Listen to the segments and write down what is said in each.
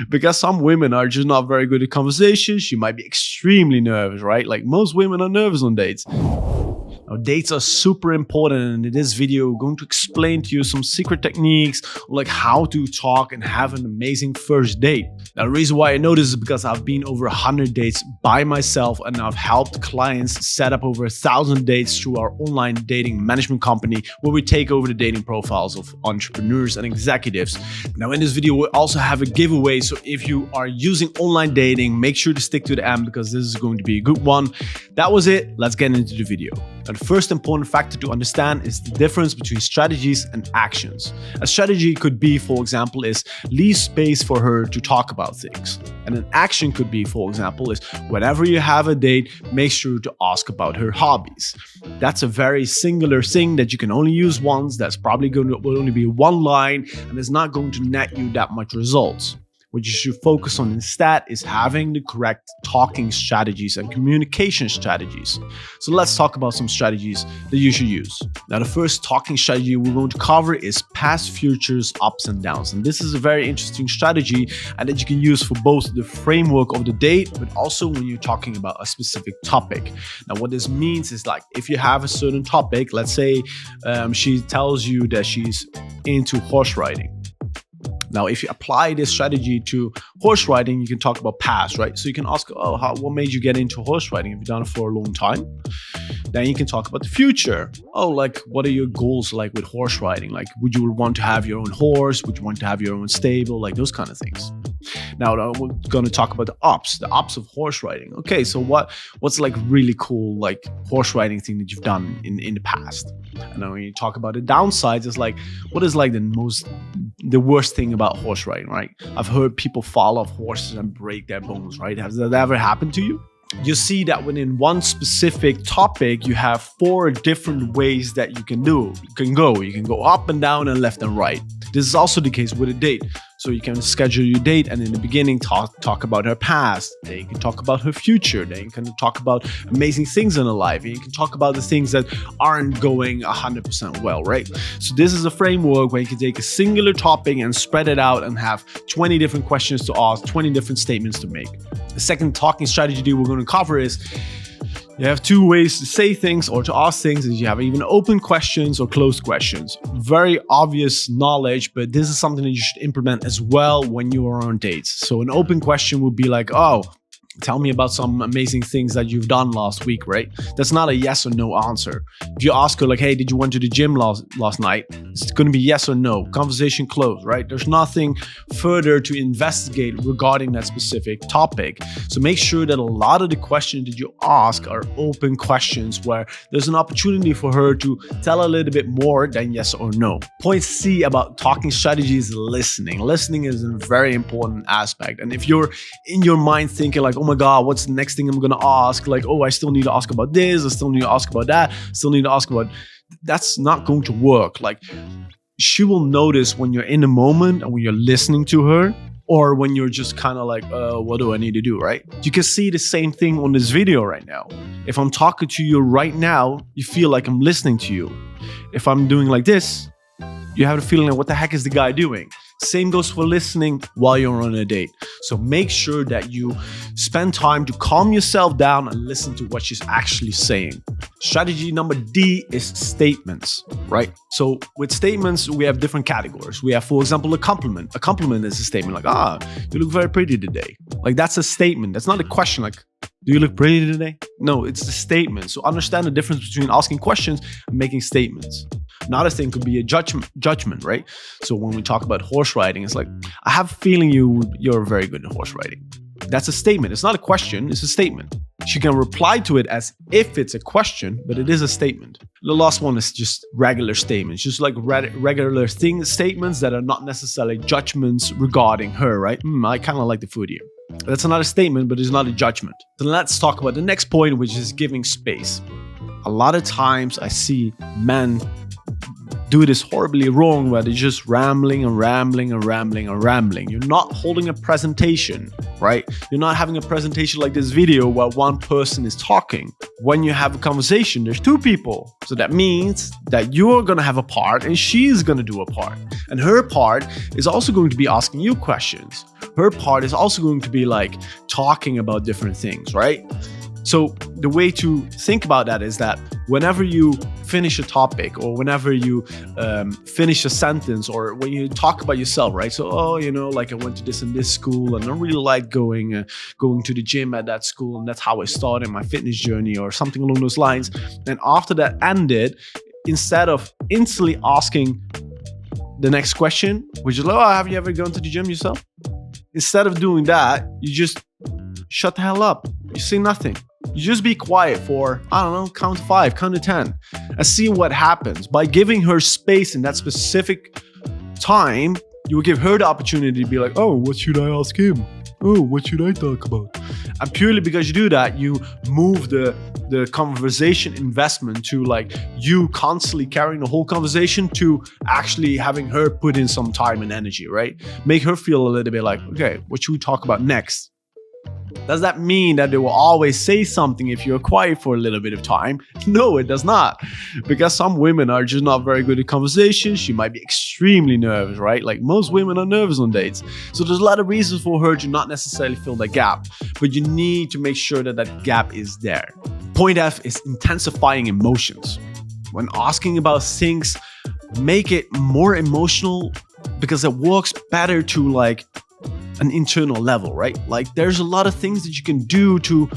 Because some women are just not very good at conversations. She might be extremely nervous, right? Like most women are nervous on dates. Now, dates are super important, and in this video, we're going to explain to you some secret techniques, like how to talk and have an amazing first date. Now, the reason why I know this is because I've been over 100 dates by myself, and I've helped clients set up over 1,000 dates through our online dating management company, where we take over the dating profiles of entrepreneurs and executives. Now, in this video, we also have a giveaway, so if you are using online dating, make sure to stick to the end because this is going to be a good one. That was it. Let's get into the video. Now, the first important factor to understand is the difference between strategies and actions. A strategy could be, for example, is leave space for her to talk about things. And an action could be, for example, is whenever you have a date, make sure to ask about her hobbies. That's a very singular thing that you can only use once. That's probably will only be one line, and it's not going to net you that much results. What you should focus on instead is having the correct talking strategies and communication strategies. So let's talk about some strategies that you should use. Now, the first talking strategy we're going to cover is past, futures, ups and downs. And this is a very interesting strategy and that you can use for both the framework of the date, but also when you're talking about a specific topic. Now, what this means is like if you have a certain topic, let's say she tells you that she's into horse riding. Now, if you apply this strategy to horse riding, you can talk about past, right? So you can ask, what made you get into horse riding? Have you done it for a long time? Then you can talk about the future. What are your goals like with horse riding? Like, would you want to have your own horse? Would you want to have your own stable? Like those kind of things. Now, we're going to talk about the ups of horse riding. Okay, so what's like really cool, like horse riding thing that you've done in the past? And then when you talk about the downsides, it's like, what is like the worst thing about horse riding, right? I've heard people fall off horses and break their bones, right? Has that ever happened to you? You see that within one specific topic, you have 4 different ways that you can go. You can go up and down and left and right. This is also the case with a date. So you can schedule your date and in the beginning talk about her past. Then you can talk about her future. Then you can talk about amazing things in her life. And you can talk about the things that aren't going 100% well, right? So this is a framework where you can take a singular topic and spread it out and have 20 different questions to ask, 20 different statements to make. The second talking strategy we're going to cover is you have 2 ways to say things or to ask things. You have even open questions or closed questions. Very obvious knowledge, but this is something that you should implement as well when you are on dates. So an open question would be like, tell me about some amazing things that you've done last week, right? That's not a yes or no answer. If you ask her like, hey, did you went to the gym last night? It's going to be yes or no. Conversation closed, right? There's nothing further to investigate regarding that specific topic. So make sure that a lot of the questions that you ask are open questions where there's an opportunity for her to tell a little bit more than yes or no. Point C about talking strategy is listening. Listening is a very important aspect. And if you're in your mind thinking like, oh my God, what's the next thing I'm going to ask? Like, I still need to ask about this. I still need to ask about that. Still need to ask about... That's not going to work. Like, she will notice when you're in the moment and when you're listening to her, or when you're just kind of like, what do I need to do, right? You can see the same thing on this video right now. If I'm talking to you right now, you feel like I'm listening to you. If I'm doing like this, you have the feeling like, what the heck is the guy doing? Same goes for listening while you're on a date. So make sure that you spend time to calm yourself down and listen to what she's actually saying. Strategy number D is statements, right? So with statements, we have different categories. We have, for example, a compliment. A compliment is a statement like, you look very pretty today. Like that's a statement. That's not a question like, do you look pretty today? No, it's a statement. So understand the difference between asking questions and making statements. Another thing could be a judgment, right? So when we talk about horse riding, it's like, I have a feeling you're very good at horse riding. That's a statement. It's not a question, it's a statement. She can reply to it as if it's a question, but it is a statement. The last one is just regular statements, just like regular statements that are not necessarily judgments regarding her, right? I kind of like the food here. That's not a statement, but it's not a judgment. Then let's talk about the next point, which is giving space. A lot of times I see men do this horribly wrong where they're just rambling and rambling and rambling and rambling. You're not holding a presentation. right? You're not having a presentation like this video where one person is talking. When you have a conversation, there's two people. So that means that you're gonna have a part and she's gonna do a part. And her part is also going to be asking you questions. Her part is also going to be like talking about different things, right? So the way to think about that is that whenever you finish a topic or whenever you finish a sentence or when you talk about yourself, right? So, like I went to this and this school and I really like going to the gym at that school and that's how I started my fitness journey or something along those lines. And after that ended, instead of instantly asking the next question, which is, have you ever gone to the gym yourself? Instead of doing that, you just shut the hell up. You say nothing. You just be quiet for, count to 5, count to 10, and see what happens. By giving her space in that specific time, you will give her the opportunity to be like, oh, what should I ask him? Oh, what should I talk about? And purely because you do that, you move the conversation investment to like you constantly carrying the whole conversation to actually having her put in some time and energy, right? Make her feel a little bit like, okay, what should we talk about next? Does that mean that they will always say something if you're quiet for a little bit of time? No, it does not. Because some women are just not very good at conversation. She might be extremely nervous, right? Like most women are nervous on dates. So there's a lot of reasons for her to not necessarily fill that gap. But you need to make sure that that gap is there. Point F is intensifying emotions. When asking about things, make it more emotional because it works better to like an internal level, right? Like there's a lot of things that you can do to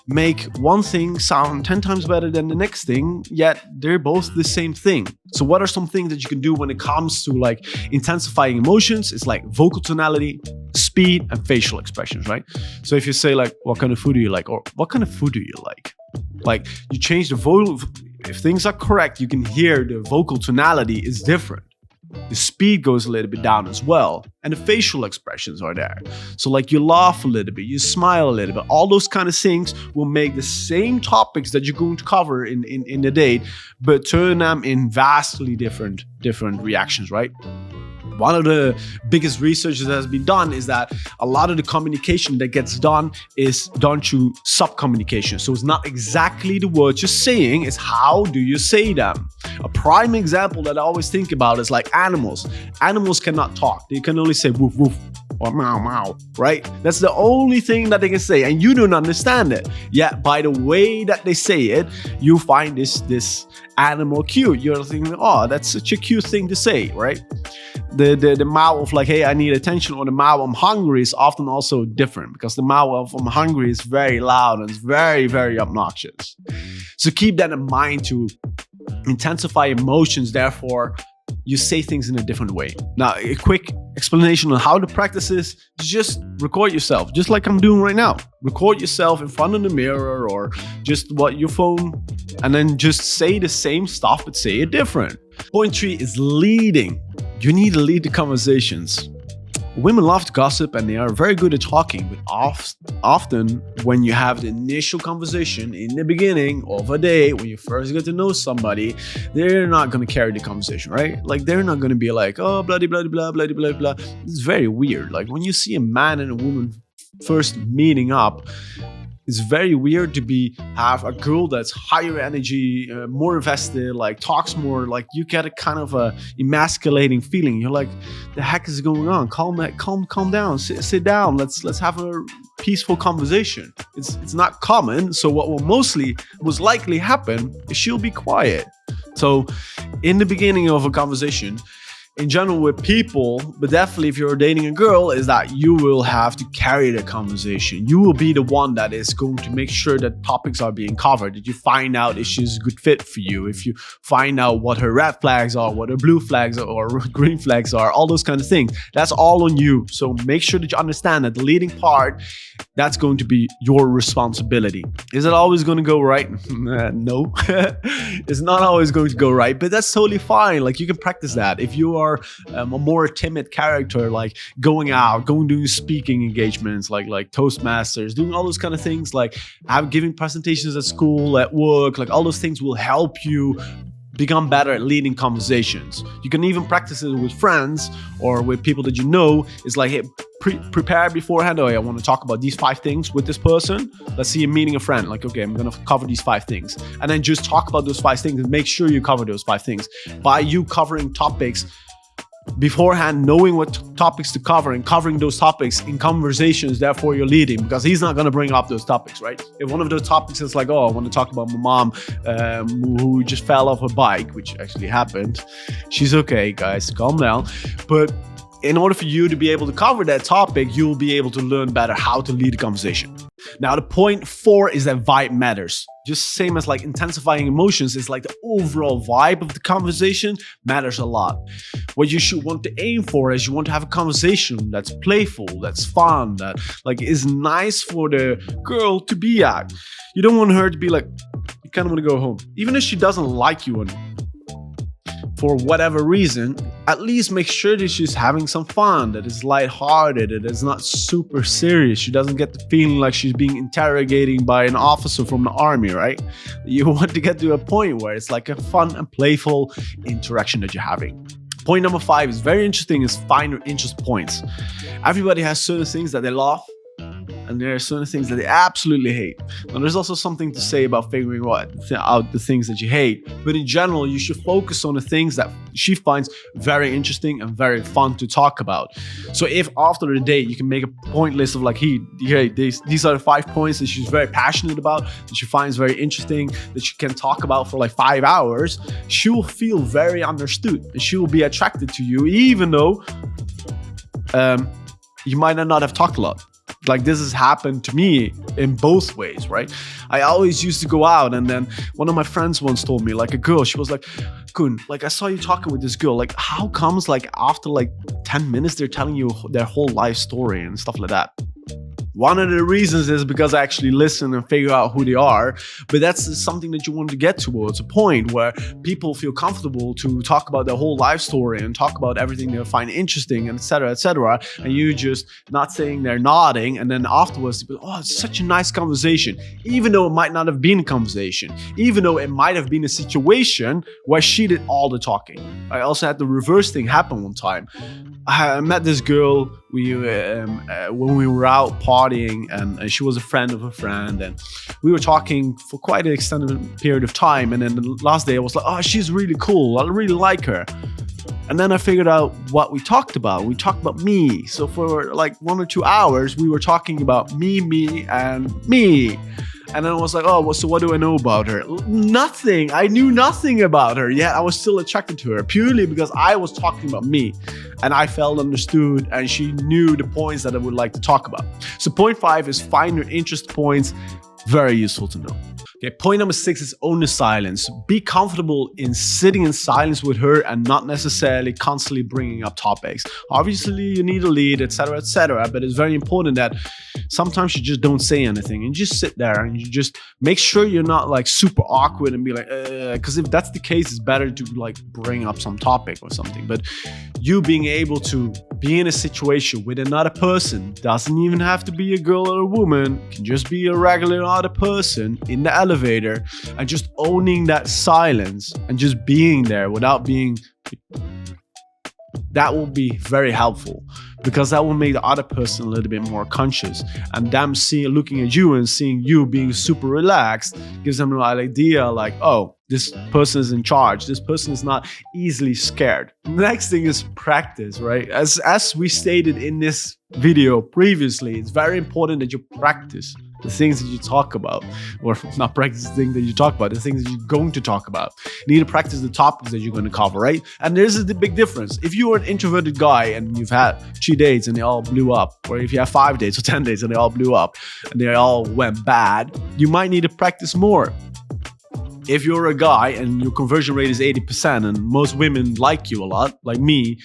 make one thing sound 10 times better than the next thing, yet they're both the same thing. So what are some things that you can do when it comes to like intensifying emotions? It's like vocal tonality, speed, and facial expressions, right? So if you say like, what kind of food do you like? Or what kind of food do you like? Like you change the vocal, if things are correct, you can hear the vocal tonality is different. The speed goes a little bit down as well. And the facial expressions are there. So like you laugh a little bit, you smile a little bit. All those kind of things will make the same topics that you're going to cover in the date, but turn them in vastly different reactions, right? One of the biggest researches that has been done is that a lot of the communication that gets done is done through sub-communication. So it's not exactly the words you're saying, it's how do you say them. A prime example that I always think about is like animals. Animals cannot talk. They can only say woof woof or meow meow, right? That's the only thing that they can say and you don't understand it. Yet by the way that they say it, you find this animal cute. You're thinking, oh, that's such a cute thing to say, right? The meow of like, hey, I need attention, or the meow, I'm hungry, is often also different because the meow of I'm hungry is very loud and it's very, very obnoxious. So keep that in mind to intensify emotions. Therefore, you say things in a different way. Now, a quick explanation on how to practice this is just record yourself, just like I'm doing right now. Record yourself in front of the mirror or just your phone, and then just say the same stuff, but say it different. Point 3 is leading. You need to lead the conversations. Women love to gossip and they are very good at talking, but often when you have the initial conversation in the beginning of a day, when you first get to know somebody, they're not going to carry the conversation, right? Like they're not going to be like, oh, blah, blah, blah, blah, blah, blah. It's very weird. Like when you see a man and a woman first meeting up, it's very weird to have a girl that's higher energy, more invested, like talks more, like you get a kind of a emasculating feeling. You're like, the heck is going on? Calm down, sit down. Let's have a peaceful conversation. It's not common. So what will most likely happen is she'll be quiet. So in the beginning of a conversation, in general with people, but definitely if you're dating a girl, is that you will have to carry the conversation. You will be the one that is going to make sure that topics are being covered, that you find out if she's a good fit for you, if you find out what her red flags are, what her blue flags are, or green flags are, all those kind of things. That's all on you. So make sure that you understand that the leading part, that's going to be your responsibility. Is it always going to go right? No, it's not always going to go right, but that's totally fine. Like you can practice that. If you are a more timid character, like going doing speaking engagements, like Toastmasters, doing all those kind of things, like giving presentations at school, at work, like all those things will help you become better at leading conversations. You can even practice it with friends or with people that you know. It's like, hey, prepare beforehand. Oh, yeah, I want to talk about these 5 things with this person. Let's see, I'm meeting a friend. Like, okay, I'm going to cover these 5 things. And then just talk about those 5 things and make sure you cover those 5 things. By you covering topics beforehand, knowing what topics to cover and covering those topics in conversations, therefore you're leading, because he's not going to bring up those topics, right? If one of those topics is like, oh, I want to talk about my mom who just fell off a bike, which actually happened. She's okay, guys, calm down. But in order for you to be able to cover that topic, you'll be able to learn better how to lead a conversation. Now, the point 4 is that vibe matters. Just same as like intensifying emotions, it's like the overall vibe of the conversation matters a lot. What you should want to aim for is you want to have a conversation that's playful, that's fun, that like is nice for the girl to be at. You don't want her to be like, you kind of want to go home. Even if she doesn't like you for whatever reason, at least make sure that she's having some fun, that it's lighthearted, that it's not super serious. She doesn't get the feeling like she's being interrogated by an officer from the army, right? You want to get to a point where it's like a fun and playful interaction that you're having. Point number 5 is very interesting, is find your interest points. Everybody has certain things that they love, and there are certain things that they absolutely hate. Now, there's also something to say about figuring out the things that you hate. But in general, you should focus on the things that she finds very interesting and very fun to talk about. So if after the date, you can make a point list of like, hey, these are the 5 points that she's very passionate about, that she finds very interesting, that she can talk about for like 5 hours, she will feel very understood and she will be attracted to you, even though you might not have talked a lot. Like, this has happened to me in both ways, right? I always used to go out, and then one of my friends once told me, like, a girl, she was like, Koen, like, I saw you talking with this girl. Like, how comes like after like 10 minutes they're telling you their whole life story and stuff like that? One of the reasons is because I actually listen and figure out who they are. But that's something that you want to get towards, a point where people feel comfortable to talk about their whole life story and talk about everything they find interesting, and etc., etc. And you just not saying they're nodding, and then afterwards, you go, oh, it's such a nice conversation. Even though it might not have been a conversation, even though it might have been a situation where she did all the talking. I also had the reverse thing happen one time. I met this girl when we were out partying, and she was a friend of a friend, and we were talking for quite an extended period of time. And then the last day I was like, oh, she's really cool, I really like her. And then I figured out what we talked about. We talked about me. So for like 1 or 2 hours, we were talking about me, and me. And then I was like, oh, well, so what do I know about her? Nothing. I knew nothing about her, yet I was still attracted to her purely because I was talking about me and I felt understood, and she knew the points that I would like to talk about. So point 5 is find your interest points. Very useful to know. Okay, point number 6 is own the silence. Be comfortable in sitting in silence with her and not necessarily constantly bringing up topics. Obviously, you need a lead, etc., but it's very important that sometimes you just don't say anything and just sit there and you just make sure you're not like super awkward and be like, because if that's the case, it's better to like bring up some topic or something. But you being able to be in a situation with another person, doesn't even have to be a girl or a woman, can just be a regular other person in the elevator, and just owning that silence and just being there without being, that will be very helpful, because that will make the other person a little bit more conscious, and them looking at you and seeing you being super relaxed gives them an idea like, oh, this person is in charge. This person is not easily scared. Next thing is practice, right? As we stated in this video previously, it's very important that you practice the things that you talk about, or not practice the things that you talk about, the things that you're going to talk about. You need to practice the topics that you're going to cover, right? And there's the big difference. If you are an introverted guy and you've had 3 dates and they all blew up, or if you have 5 dates or 10 dates and they all blew up and they all went bad, you might need to practice more. If you're a guy and your conversion rate is 80% and most women like you a lot, like me,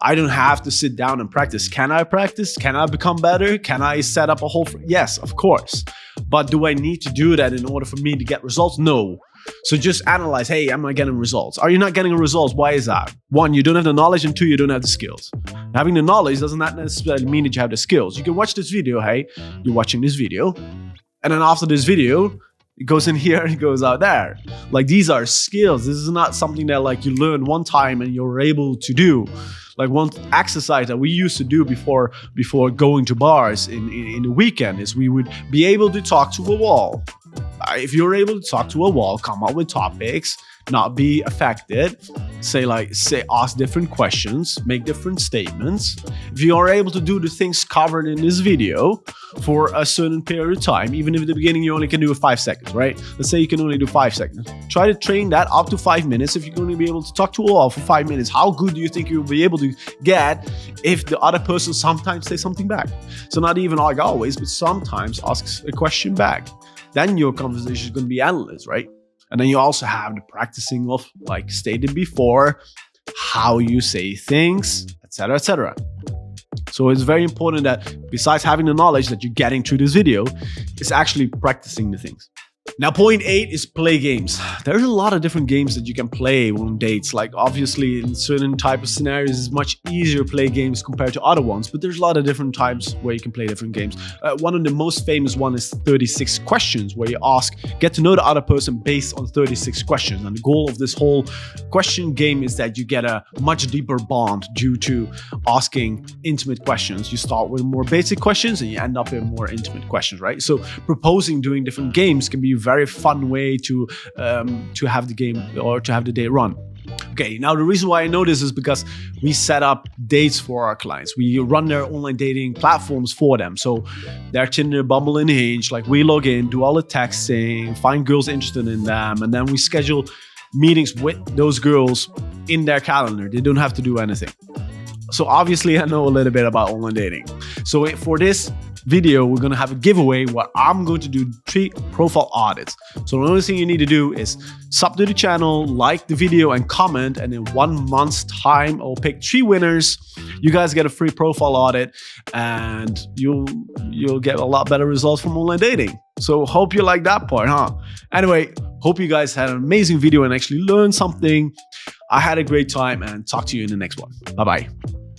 I don't have to sit down and practice. Can I practice? Can I become better? Can I set up a whole... Yes, of course. But do I need to do that in order for me to get results? No. So just analyze, hey, am I getting results? Are you not getting results? Why is that? 1, you don't have the knowledge, and 2, you don't have the skills. Having the knowledge does not necessarily mean that you have the skills. You can watch this video, hey, you're watching this video, and then after this video, It goes in here, it goes out there. Like, these are skills. This is not something that like you learn one time and you're able to do. Like, one exercise that we used to do before going to bars in the weekend is we would be able to talk to a wall. If you're able to talk to a wall, come up with topics, not be affected, ask different questions, make different statements. If you are able to do the things covered in this video for a certain period of time, even if at the beginning you only can do it 5 seconds, right? Let's say you can only do 5 seconds. Try to train that up to 5 minutes. If you're going to be able to talk to a wall for 5 minutes, how good do you think you'll be able to get if the other person sometimes says something back? So not even like always, but sometimes asks a question back. Then your conversation is going to be endless, right? And then you also have the practicing of, like stated before, how you say things, etc., etc. So it's very important that besides having the knowledge that you're getting through this video, it's actually practicing the things. Now, point 8 is play games. There's a lot of different games that you can play on dates. Like, obviously, in certain type of scenarios, it's much easier to play games compared to other ones. But there's a lot of different types where you can play different games. One of the most famous one is 36 questions, where you get to know the other person based on 36 questions. And the goal of this whole question game is that you get a much deeper bond due to asking intimate questions. You start with more basic questions and you end up in more intimate questions, right? So proposing doing different games can be a very fun way to have the game or to have the day run. Okay, now the reason why I know this is because we set up dates for our clients. We run their online dating platforms for them. So their Tinder, Bumble, and Hinge, like we log in, do all the texting, find girls interested in them, and then we schedule meetings with those girls in their calendar. They don't have to do anything. So obviously I know a little bit about online dating. So for this video, we're going to have a giveaway where I'm going to do 3 profile audits. So the only thing you need to do is sub to the channel, like the video, and comment. And in 1 month's time, I'll pick 3 winners. You guys get a free profile audit and you'll get a lot better results from online dating. So hope you like that part, huh? Anyway, hope you guys had an amazing video and actually learned something. I had a great time and talk to you in the next one. Bye-bye.